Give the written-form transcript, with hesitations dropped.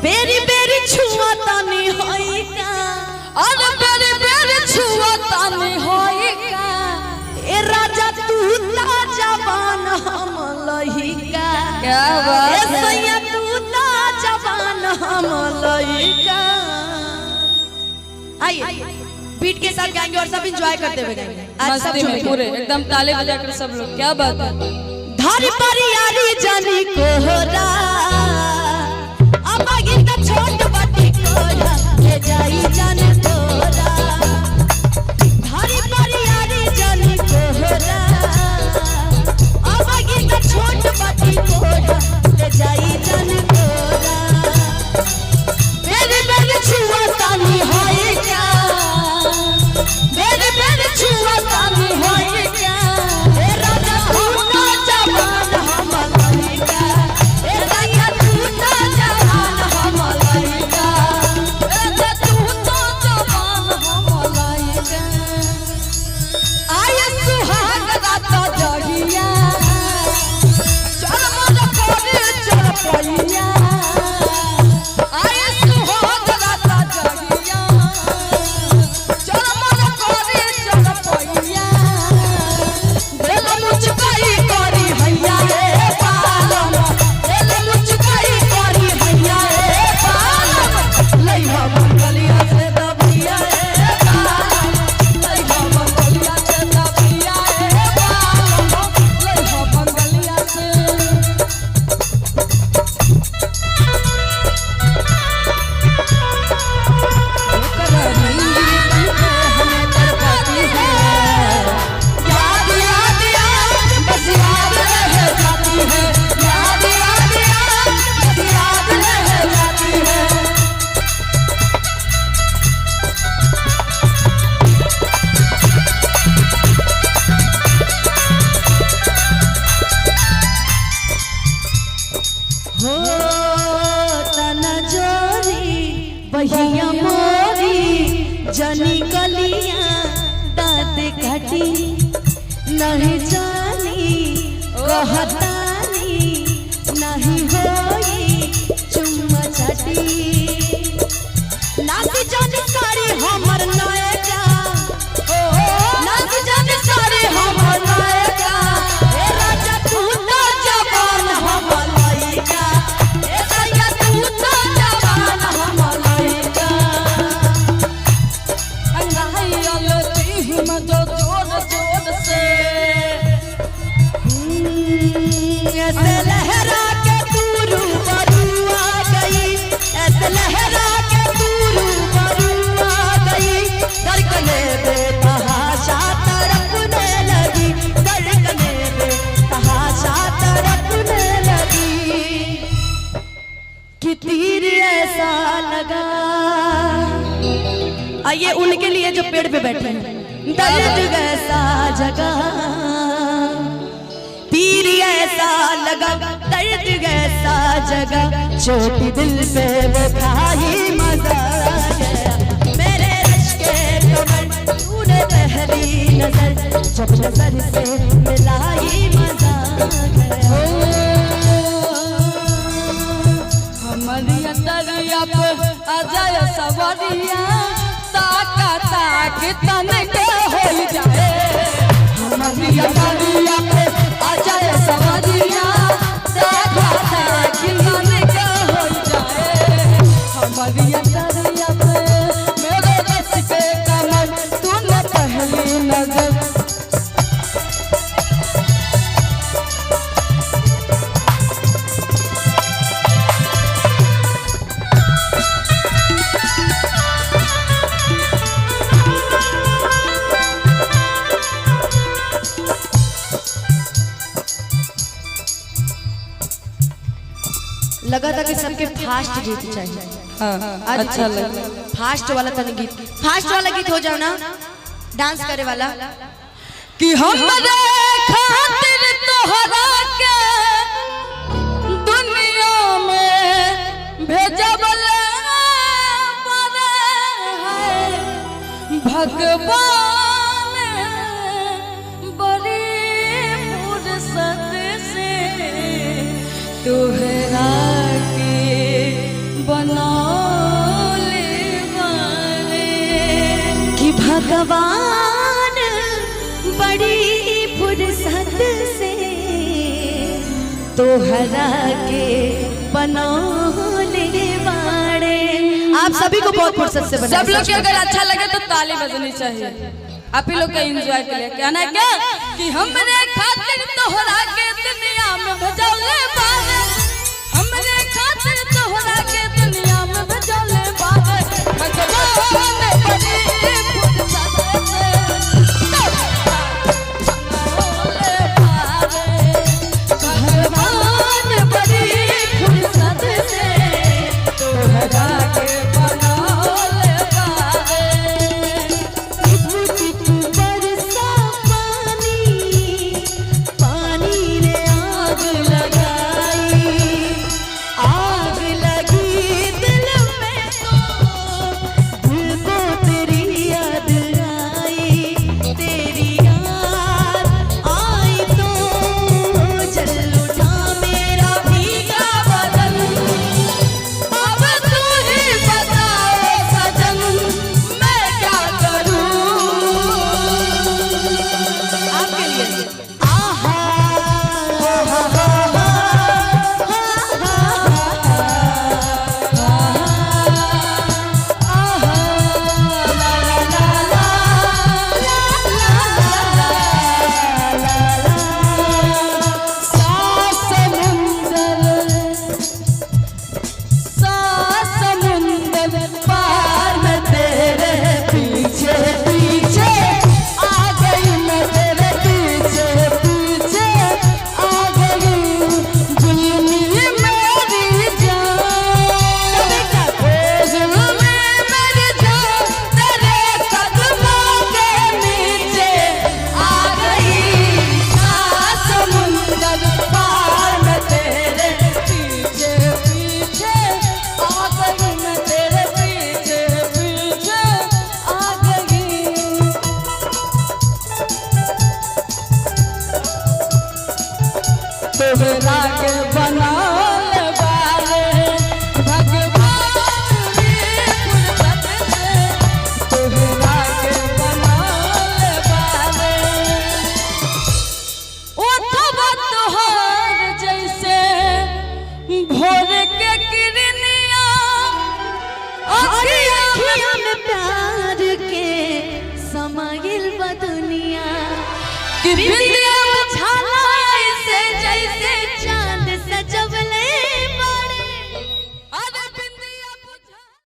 बेरी बेरी छुआ तानी होई का अरे बेरी बेरी छुआ तानी होई का ए राजा तू ता जवान हम लहिका क्या बात ए सैया तू ता जवान हम लहिका। आइए बीट के साथ गाएंगे और सब एंजॉय करते हुए गाएंगे आज सब मस्ती में पूरे एकदम ताली बजाकर सब लोग। क्या बात है। धारी पर यारी जानी कोहरा अब आगे का छोट बाटी कोहरा ले जाई जाने तोरा। धारी पर यारी जानी कोहरा अब आगे का छोट बाटी कोहरा ले जाई जाने तोरा। मेरे मेरे छुआ तानी होए क्या मेरे मेरे छुआ तानी होए क्या ए राजा तू ना जवान हम लहिका ए राजा तू ना जवान हम लहिका ए तू तो जवान हम लइका। आय सुहाग रात जगिया चल मोर कोरे चल पइया आय सुहाग रात जगिया चल मोर कोरे चल पइया दिल मुचकाई करी हैया रे पालम दिल मुचकाई करी हैया रे पालम लइहा मंगलिया से दबिया रे पालम लइहा मंगलिया से दबिया रे पालम लइहा मंगलिया से। हमें तड़पाती है याद याद याद बस याद रह जाती है याद याद याद बस याद रह जाती है। हो तन जोरी बहिया मोरी जनी कलिया दाँत काटी नहीं जानी कहतानी नहीं होई चुम्मा चाटी नाच जानी सारी हमर नायका नाच जानी सारी हमर नायका ए राजा तू ना जवान हम लइका ए सैया तू ना जवान हम लइका। अंगाई अलती हिम जो जोर जोर से ऐसे लहरा के तू रूबरू आ गई ऐसे लहरा के तू रूबरू आ गई धड़कने बेतहाशा तड़पने लगी धड़कने बेतहाशा तड़पने लगी कि तीर ऐसा लगा। आइए उनके लिए जो पेड़ पे बैठे हैं दर्द ऐसा जगा तीर ऐसा लगा दर्द ऐसा जगा छोटी दिल पे वो खाई मजा आ गया मेरे रिश्ते कमर तूने पहली नजर जब नजर से मिलाई मजा आ गया। हमारी दरिया पे आ जाए सवरिया ताका ताक तन के हो जाए। हमारी दरिया पे आ जाए सवरिया ताका ताक तन के हो जाए। हमारी दरिया पे मेरे रस पे कमर तूने पहली नजर लगा था कि सबके फास्ट गीत चाहिए। हाँ, अच्छा लगा। फास्ट वाला तनी गीत फास्ट वाला गीत हो जाओ ना डांस करे वाला कि हमरे खातिर तोहरा के दुनिया में भेजबले पड़े है भगवान बड़ी फुर्सत से तोहरा के बनौले वाले कि भगवान बड़ी फुर्सत से तोहरा के बनौले वाले। आप सभी को बहुत फुर्सत से बनाया। सब लोग के अगर अच्छा लगे तो ताली बजनी चाहिए। आप ही लोग का एंजॉय के लिए कहना है क्या कि हमने खातिर तोहरा के दुनिया में भजौले बारे, हमने खातिर तोहरा के दुनिया में भजौले बारे। भगवान बड़ी फुर्सत से बनौले बारे, भगवान बड़ी फुर्सत से तोहरा के बनौले बारे। बरसा पानी पानी ने आग लगाई, आग लगी दिल में तो दिल को तेरी याद आई, तेरी याद आई तो जल उठा मेरा भीगा बदन। अब तू ही बताओ सजन मैं क्या करूं। आपके लिए आहा समुंदर पार में तेरे पीछे पीछे आ गई मैं तेरे पीछे पीछे आ गई दुनिया मेरी जान। मेरी जान तेरे कदमों के नीचे आ गई। समुंदर पार में तेरे पीछे पीछे आ गई, मैं तेरे पीछे पीछे आ गई। तोहरा के बनौले वाले भगवान की फुर्सत से तोहरा के बनौले वाले। ओठवा तोहर जैसे भोर के किरनिया, अखियाँ अखियाँ में प्यार के समाइल बा दुनिया कि